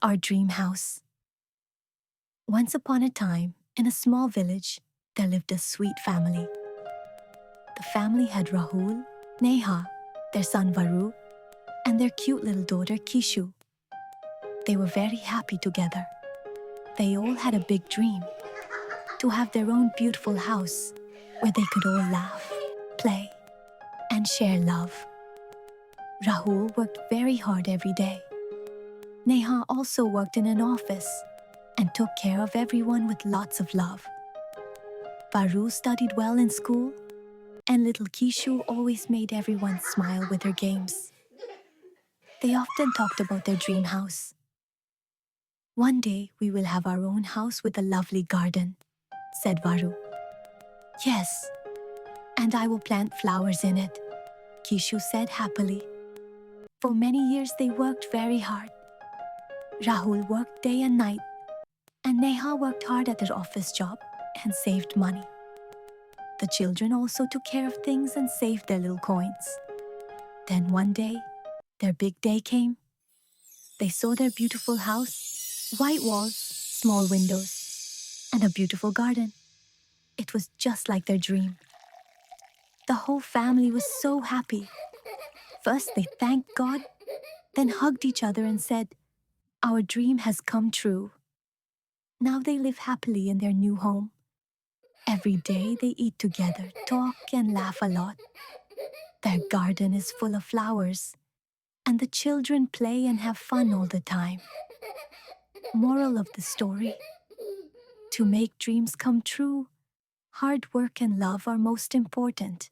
Our dream house. Once upon a time, in a small village, there lived a sweet family. The family had Rahul, Neha, their son Varu, and their cute little daughter Kishu. They were very happy together. They all had a big dream to have their own beautiful house where they could all laugh, play, and share love. Rahul worked very hard every day. Neha also worked in an office and took care of everyone with lots of love. Varu studied well in school, and little Kishu always made everyone smile with her games. They often talked about their dream house. One day we will have our own house with a lovely garden, said Varu. Yes, and I will plant flowers in it, Kishu said happily. For many years they worked very hard. Rahul worked day and night, and Neha worked hard at her office job and saved money. The children also took care of things and saved their little coins. Then one day, their big day came. They saw their beautiful house, white walls, small windows, and a beautiful garden. It was just like their dream. The whole family was so happy. First, they thanked God, then hugged each other and said, "Our dream has come true." Now they live happily in their new home. Every day they eat together, talk and laugh a lot. Their garden is full of flowers, and the children play and have fun all the time. Moral of the story: to make dreams come true, hard work and love are most important.